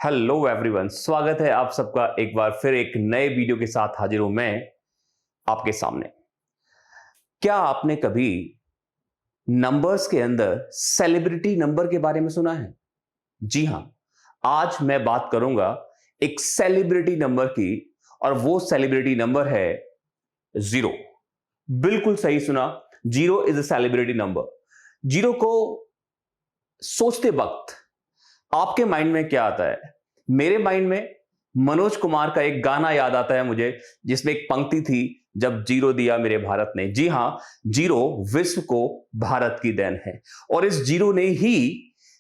Hello everyone, स्वागत है आप सबका एक बार फिर एक नए वीडियो के साथ हाजिर हूं मैं आपके सामने। क्या आपने कभी नंबर्स के अंदर सेलिब्रिटी नंबर के बारे में सुना है? जी हां, आज मैं बात करूंगा एक सेलिब्रिटी नंबर की और वो सेलिब्रिटी नंबर है जीरो। बिल्कुल सही सुना, zero is a celebrity number. Zero को सोचते वक्त आपके माइंड में क्या आता है? मेरे माइंड में मनोज कुमार का एक गाना याद आता है मुझे, जिसमें एक पंक्ति थी, जब जीरो दिया मेरे भारत ने। जी हां, जीरो विश्व को भारत की देन है और इस जीरो ने ही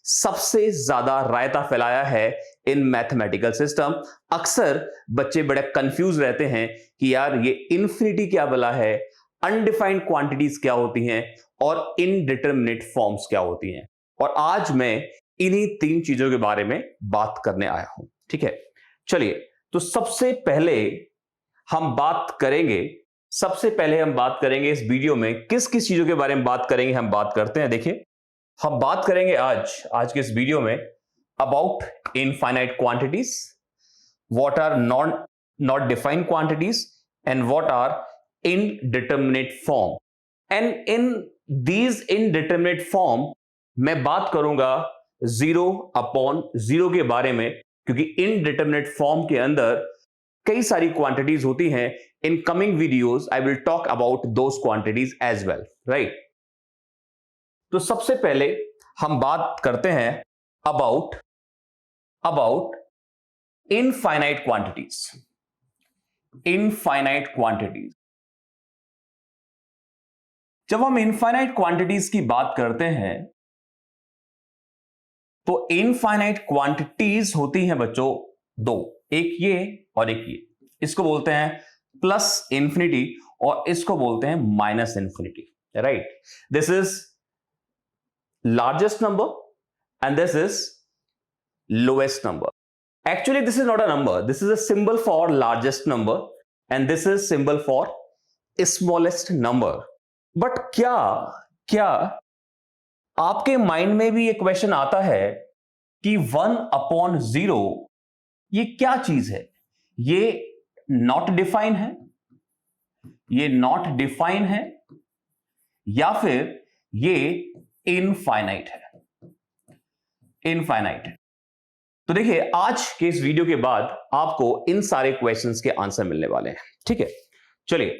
सबसे ज्यादा रायता फैलाया है इन मैथमेटिकल सिस्टम। अक्सर बच्चे बड़े कंफ्यूज रहते हैं कि यार ये इन्फिनिटी क्या भला है, अनडिफाइंड क्वांटिटीज क्या होती हैं और इनडिटरमिनेट फॉर्म्स क्या होती हैं। और आज मैं इन्हीं तीन चीजों के बारे में बात करने आया हूं। ठीक है, चलिए तो सबसे पहले हम बात करेंगे इस वीडियो में किस किस चीजों के बारे में बात करेंगे। हम बात करते हैं, देखिए हम बात करेंगे आज के इस वीडियो में about infinite quantities, what are not defined quantities and what are indeterminate form. And in these indeterminate form मैं बात करूंगा जीरो अपॉन जीरो के बारे में, क्योंकि इनडिटरमिनेट फॉर्म के अंदर कई सारी क्वांटिटीज होती हैं। In coming videos I will talk about those quantities as well, right. तो सबसे पहले हम बात करते हैं about infinite quantities. Infinite quantities, जब हम इनफाइनाइट क्वांटिटीज की बात करते हैं तो इनफाइनाइट क्वांटिटीज होती हैं बच्चों दो, एक ये और एक ये। इसको बोलते हैं प्लस इंफिनिटी और इसको बोलते हैं minus infinity, right. This is largest number and this is lowest number. Actually this is not a number, this is a symbol for largest number and this is symbol for smallest number. But क्या आपके mind में भी एक question आता है कि 1 upon 0 ये क्या चीज है? ये नॉट डिफाइन है, ये नॉट डिफाइन है या फिर ये इनफाइनाइट है? इनफाइनाइट है। तो देखिए आज के इस वीडियो के बाद आपको इन सारे क्वेश्चंस के आंसर मिलने वाले हैं। ठीक है, चलिए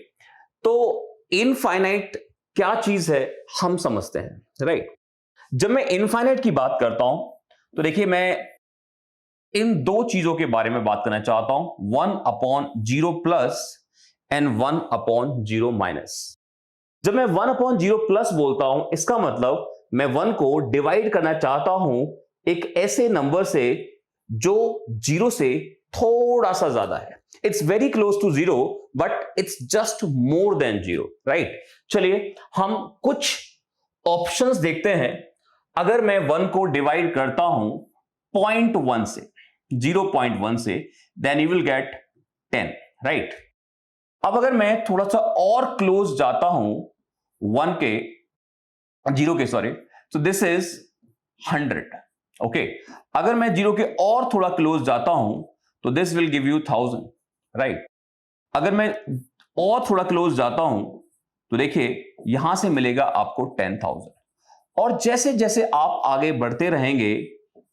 तो इनफाइनाइट क्या चीज है हम समझते हैं, राइट। जब मैं इनफाइनाइट की बात करता हूं तो देखिए मैं इन दो चीजों के बारे में बात करना चाहता हूं, 1 upon 0 plus and 1 upon 0 minus. जब मैं 1 अपॉन 0 प्लस बोलता हूं, इसका मतलब मैं 1 को डिवाइड करना चाहता हूं एक ऐसे नंबर से जो 0 से थोड़ा सा ज्यादा है। It's very close to 0 but it's just more than 0, right. चलिए हम कुछ ऑप्शंस देखते हैं। अगर मैं 1 को डिवाइड करता हूं 0.1 से, 0.1 से, then you will get 10, right. अब अगर मैं थोड़ा सा और क्लोज जाता हूं 0 के, सॉरी, तो दिस इज 100, ओके। अगर मैं 0 के और थोड़ा क्लोज जाता हूं तो this will give you 1000, right. अगर मैं और थोड़ा क्लोज जाता हूं तो देखिए यहां से मिलेगा आपको 10,000। और जैसे जैसे आप आगे बढ़ते रहेंगे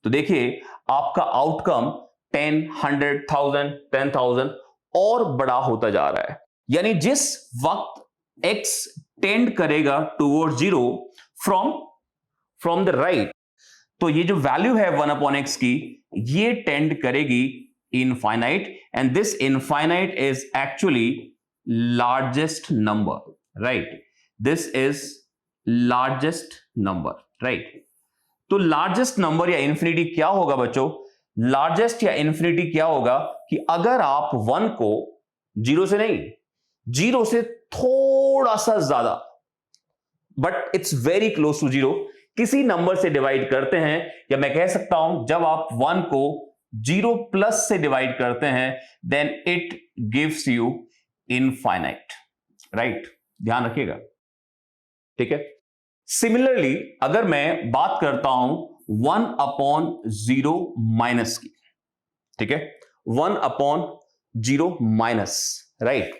तो देखिए आपका आउटकम 10, 100, 1000, 10,000 और बड़ा होता जा रहा है। यानी जिस वक्त x टेंड करेगा टुवर्ड 0 फ्रॉम द राइट, तो ये जो वैल्यू है 1 अपॉन x की, ये टेंड करेगी infinite and this infinite is actually largest number, right. This is largest number, right. तो लार्जेस्ट नंबर या इंफिनिटी क्या होगा बच्चों? लार्जेस्ट या इंफिनिटी क्या होगा कि अगर आप 1 को 0 से नहीं, 0 से थोड़ा सा ज्यादा, but it's very close to 0, किसी नंबर से डिवाइड करते हैं, या मैं कह सकता हूं जब आप 1 को 0 प्लस से डिवाइड करते हैं then it gives you infinite, right. ध्यान रखिएगा, ठीक है। सिमिलरली अगर मैं बात करता हूं 1 अपॉन 0 माइनस की, ठीक है, 1/0 माइनस, राइट।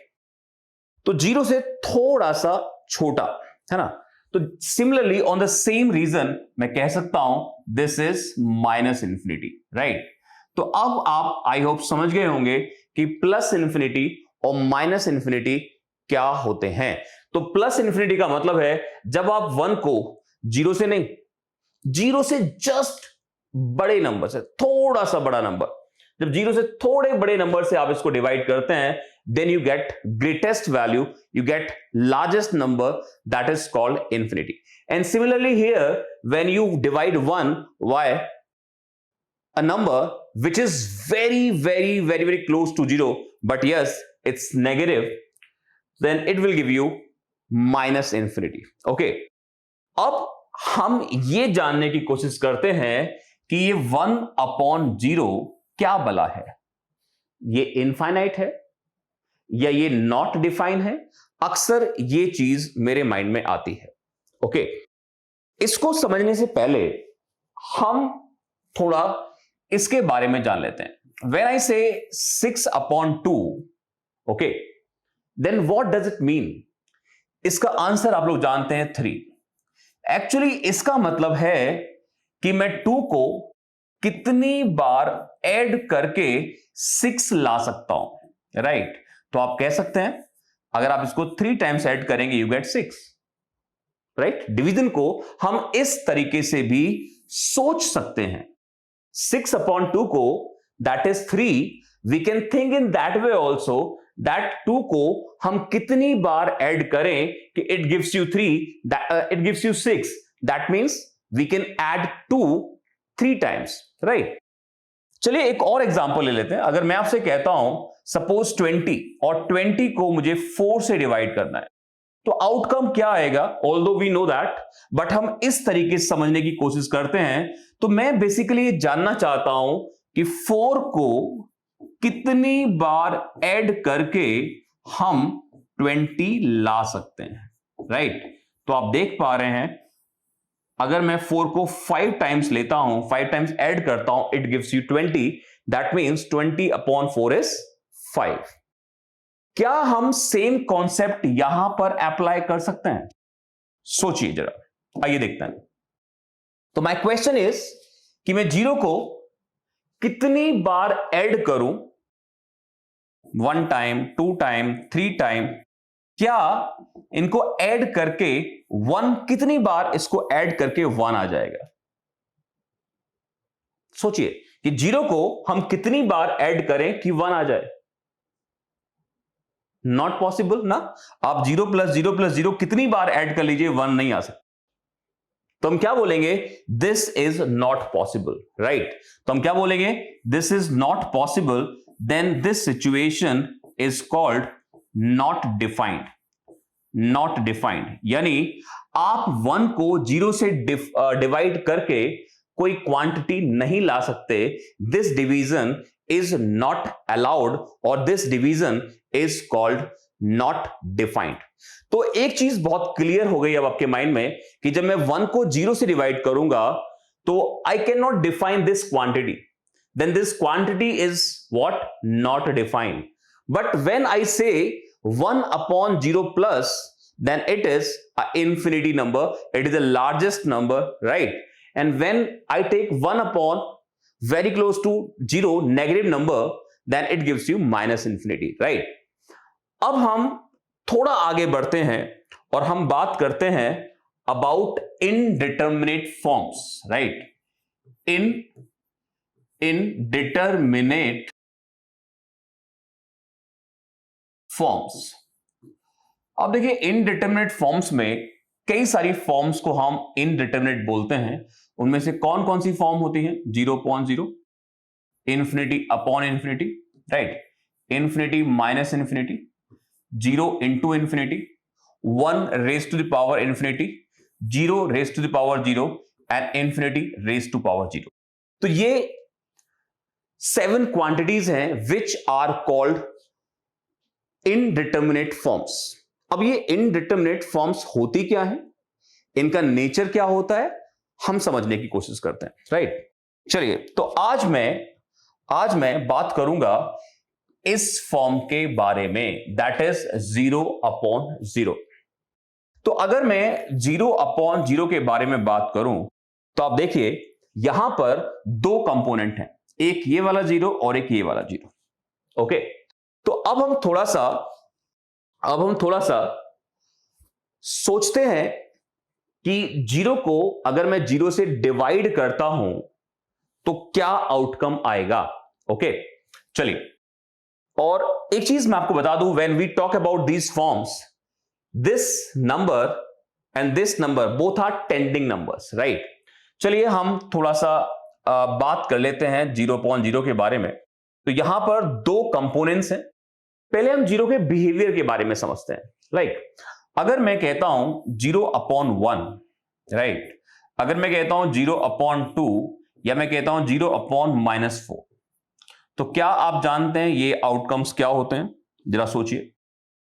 तो 0 से थोड़ा सा छोटा है ना, तो similarly on the same reason मैं कह सकता हूं this is minus infinity, right. तो अब आप आई होप समझ गए होंगे कि प्लस इंफिनिटी और माइनस इंफिनिटी क्या होते हैं। तो प्लस इंफिनिटी का मतलब है जब आप 1 को 0 से नहीं, 0 से जस्ट बड़े नंबर से, थोड़ा सा बड़ा नंबर, जब 0 से थोड़े बड़े नंबर से आप इसको डिवाइड करते हैं, then you get greatest value, you get largest number, that is called infinity. And similarly here, when you divide 1 by a number which is very close to 0, but yes, it's negative, then it will give you minus infinity. Okay. अब हम ये जानने की कोशिश करते हैं कि ये 1/0 क्या बला है, ये इनफाइनाइट है या ये नॉट डिफाइन है। अक्सर ये चीज मेरे माइंड में आती है। ओके, इसको समझने से पहले हम थोड़ा इसके बारे में जान लेते हैं। When I say 6/2, okay, then what does it mean? इसका आंसर आप लोग जानते हैं 3। एक्चुअली इसका मतलब है कि मैं 2 को कितनी बार ऐड करके 6 ला सकता हूं, राइट। तो आप कह सकते हैं अगर आप इसको 3 टाइम्स ऐड करेंगे यू गेट 6, राइट। डिवीजन को हम इस तरीके से भी सोच सकते हैं। 6/2 को that is 3, we can think in that way also that 2 को हम कितनी बार ऐड करें कि it gives you 3, it gives you 6, that means we can add 2 3 times, right. चलिए एक और एग्जांपल ले लेते हैं। अगर मैं आपसे कहता हूं सपोज 20 और 20 को मुझे 4 से डिवाइड करना है, तो आउटकम क्या आएगा? Although we know that, but हम इस तरीके से समझने की कोशिश करते हैं। तो मैं बेसिकली ये जानना चाहता हूं कि 4 को कितनी बार ऐड करके हम 20 ला सकते हैं, राइट। तो आप देख पा रहे हैं अगर मैं 4 को 5 टाइम्स लेता हूं, 5 टाइम्स ऐड करता हूं, it gives you 20, that means 20/4 is 5। क्या हम सेम कॉन्सेप्ट यहां पर अप्लाई कर सकते हैं? सोचिए जरा, आइए देखते हैं। तो माय क्वेश्चन इज कि मैं 0 को कितनी बार ऐड करूं, 1 टाइम, 2 टाइम, 3 टाइम, क्या इनको ऐड करके 1 कितनी बार इसको ऐड करके 1 आ जाएगा? सोचिए कि 0 को हम कितनी बार ऐड करें कि 1 आ जाए। नॉट पॉसिबल ना। आप 0 + 0 + 0 कितनी बार ऐड कर लीजिए 1 नहीं आ सकता। तो हम क्या बोलेंगे? This is not possible, right. तो हम क्या बोलेंगे? This is not possible, then this situation is called not defined. Not defined यानी आप 1 को 0 से डिवाइड करके कोई क्वांटिटी नहीं ला सकते। This division is not allowed और this division is called not defined. तो एक चीज बहुत क्लियर हो गई अब आपके माइंड में कि जब मैं 1 को 0 से डिवाइड करूंगा तो I can not define this quantity, then this quantity is what? Not defined. But when I say 1/0 plus, then it is an infinity number, it is the largest number, right? And when I take 1 upon very close to 0 negative number, then it gives you minus infinity, right? अब हम थोड़ा आगे बढ़ते हैं और हम बात करते हैं about indeterminate forms, right? Indeterminate forms. अब देखिए इनडिटरमिनेट फॉर्म्स में कई सारी फॉर्म्स को हम इनडिटरमिनेट बोलते हैं। उनमें से कौन कौन सी फॉर्म होती है? 0/0, infinity upon infinity, right, infinity minus infinity, 0 into infinity, 1 raised to the power infinity, 0 raised to the power 0 and infinity raised to power 0। तो ये 7 क्वांटिटीज हैं which are called indeterminate forms. अब ये इनडिटरमिनेट फॉर्म्स होती क्या है, इनका nature क्या होता है, हम समझने की कोशिश करते हैं, राइट। चलिए, तो आज मैं आज मैं बात करूंगा इस फॉर्म के बारे में, दैट इज 0/0। तो अगर मैं 0/0 के बारे में बात करूं तो आप देखिए यहां पर दो कंपोनेंट हैं, एक ये वाला 0 और एक ये वाला 0। ओके, तो अब हम थोड़ा सा सोचते हैं कि 0 को अगर मैं 0 से डिवाइड करता हूं तो क्या आउटकम आएगा। ओके, चलिए, और एक चीज मैं आपको बता दूं, when we talk about these forms, this number and this number both are tending numbers, right. चलिए हम थोड़ा सा बात कर लेते हैं 0/0 के बारे में। तो यहां पर दो कंपोनेंट्स हैं। पहले हम 0 के बिहेवियर के बारे में समझते हैं। लाइक अगर मैं कहता हूं 0/1, राइट, अगर मैं कहता हूं 0/2 या मैं कहता हूं 0/-4, तो क्या आप जानते हैं ये आउटकम्स क्या होते हैं? जरा सोचिए।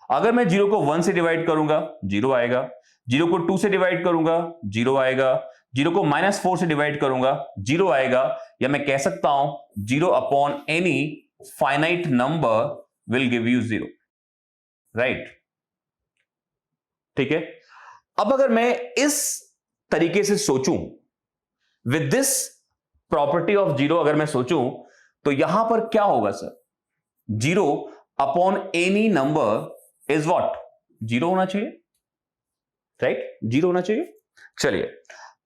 अगर मैं 0 को 1 से डिवाइड करूंगा 0 आएगा, 0 को 2 से डिवाइड करूंगा 0 आएगा, 0 को -4 से डिवाइड करूंगा 0 आएगा, या मैं कह सकता हूं 0/any finite number will give you 0, right. ठीक है, अब अगर मैं इस तरीके से सोचूं, विद दिस प्रॉपर्टी ऑफ 0 अगर मैं सोचूं, तो यहां पर क्या होगा sir? 0/any number is what? 0 होना चाहिए, राइट, 0 होना चाहिए। चलिए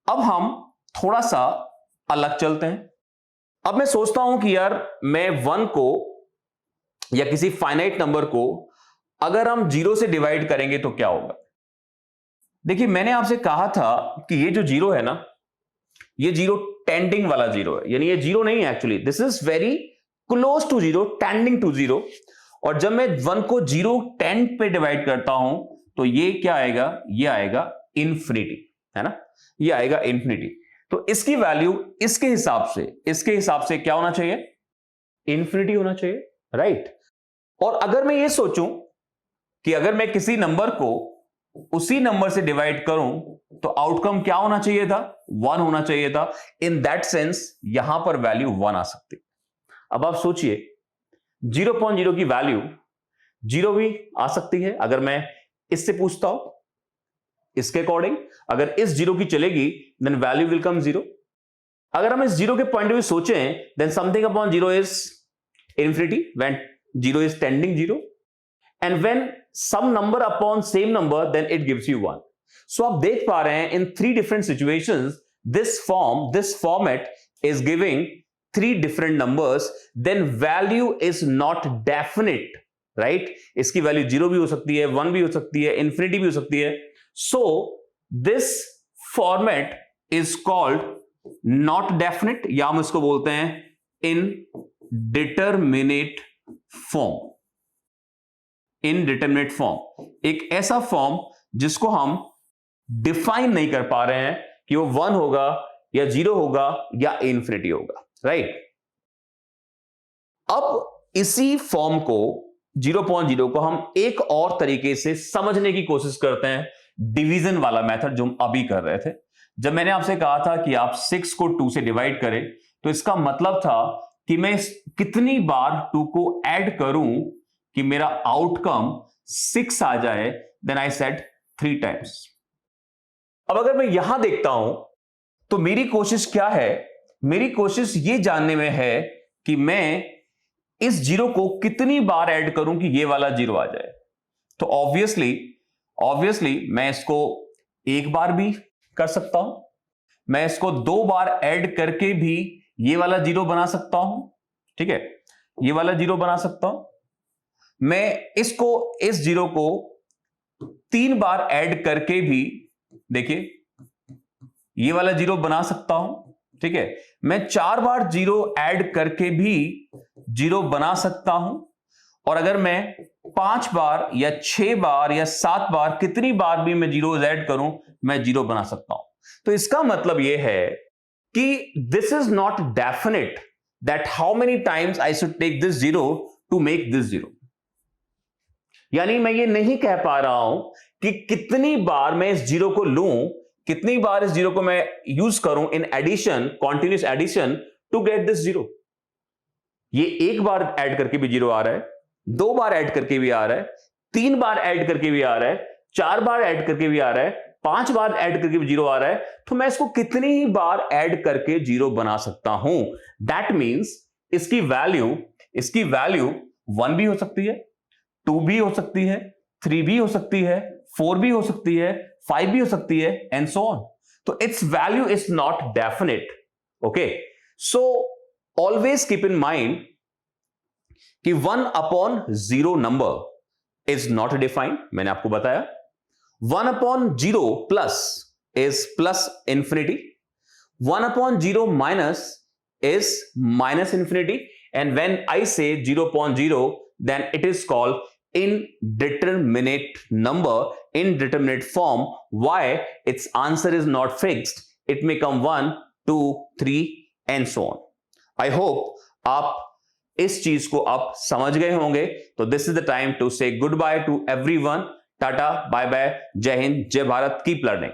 अब हम थोड़ा सा अलग चलते हैं। अब मैं सोचता हूं कि यार मैं 1 को या किसी फाइनाइट नंबर को अगर हम 0 से डिवाइड करेंगे तो क्या होगा। देखिए मैंने आपसे कहा था कि ये जो 0 है ना, ये 0 टेंडिंग वाला 0 है, यानी ये 0 नहीं है actually, this is very close to 0, tending to 0। और जब मैं 1 को 0 10 पे डिवाइड करता हूं तो ये क्या आएगा? ये आएगा इंफिनिटी, है ना, ये आएगा इंफिनिटी। तो इसकी वैल्यू इसके हिसाब से क्या होना चाहिए? इंफिनिटी होना चाहिए, राइट। और अगर मैं ये सोचूं कि अगर मैं किसी नंबर को उसी नंबर से डिवाइड करूं तो आउटकम क्या होना चाहिए था? 1 होना चाहिए था। इन दैट सेंस यहां पर वैल्यू 1 आ सकती। अब आप सोचिए 0/0 की वैल्यू 0 भी आ सकती है। अगर मैं इससे पूछता हूं, इसके अकॉर्डिंग अगर इस 0 की चलेगी देन वैल्यू विल कम 0। अगर हम इस 0 के पॉइंट ऑफ व्यू सोचें then something upon 0 is infinity when 0 is tending 0, and when some number upon same number then it gives you 1. So आप देख पा रहे हैं in 3 different situations this format is giving 3 different numbers, then value is not definite, right? इसकी value 0 भी हो सकती है, 1 भी हो सकती है, infinity भी हो सकती है। So this format is called not definite, या हम इसको बोलते हैं indeterminate form। इनडिटरमिनेट फॉर्म, एक ऐसा फॉर्म जिसको हम डिफाइन नहीं कर पा रहे हैं कि वो 1 होगा या 0 होगा या इंफिनिटी होगा, राइट। अब इसी फॉर्म को 0/0 को हम एक और तरीके से समझने की कोशिश करते हैं, डिवीजन वाला मेथड जो हम अभी कर रहे थे। जब मैंने आपसे कहा था कि आप 6 को 2 से डिवाइड करें तो इसका मतलब था कि मैं कितनी बार 2 को ऐड करूं कि मेरा आउटकम 6 आ जाए, देन आई सेड 3 टाइम्स। अब अगर मैं यहां देखता हूं तो मेरी कोशिश क्या है? मेरी कोशिश ये जानने में है कि मैं इस 0 को कितनी बार ऐड करूं कि ये वाला 0 आ जाए। तो ऑब्वियसली मैं इसको एक बार भी कर सकता हूं, मैं इसको 2 बार ऐड करके भी ये वाला 0 बना सकता हूं, ठीक है, ये वाला 0 बना सकता हूं। मैं इस 0 को 3 बार ऐड करके भी देखिए ये वाला 0 बना सकता हूं, ठीक है। मैं 4 बार 0 ऐड करके भी 0 बना सकता हूं, और अगर मैं 5 बार या 6 बार या 7 बार कितनी बार भी मैं 0 ऐड करूं मैं 0 बना सकता हूं। तो इसका मतलब यह है कि this is not definite that how many times I should take this 0 to make this 0। यानी मैं ये नहीं कह पा रहा हूं कि कितनी बार मैं इस 0 को लूं, कितनी बार इस 0 को मैं यूज करूं in addition, continuous addition to get this 0। ये एक बार ऐड करके भी 0 आ रहा है, 2 बार ऐड करके भी आ रहा है, 3 बार ऐड करके भी आ रहा है, 4 बार ऐड करके भी आ रहा है, 5 बार ऐड करके भी 0 आ रहा है, तो मैं इसको कितनी ही बार ऐड करके 0 बना सकता हूं? दैट मींस इसकी वैल्यू 1 भी हो सकती है, 2 भी हो सकती है, 3 भी हो सकती है, 4 भी हो सकती है, 5 भी हो सकती है, एंड सो ऑन. तो it's value is not definite. Okay, so always keep in mind कि 1/0 नंबर इज नॉट डिफाइंड. मैंने आपको बताया 1/0 plus is plus infinity, 1/0 minus is minus infinity, and when I say 0/0 then it is called indeterminate number, indeterminate form. Why? Its answer is not fixed. It may come 1, 2, 3 and so on. I hope आप इस चीज को आप समझ गए होंगे. तो this is the time to say goodbye to everyone. Tata, bye bye, Jai Hind, जय भारत, कीप लर्निंग.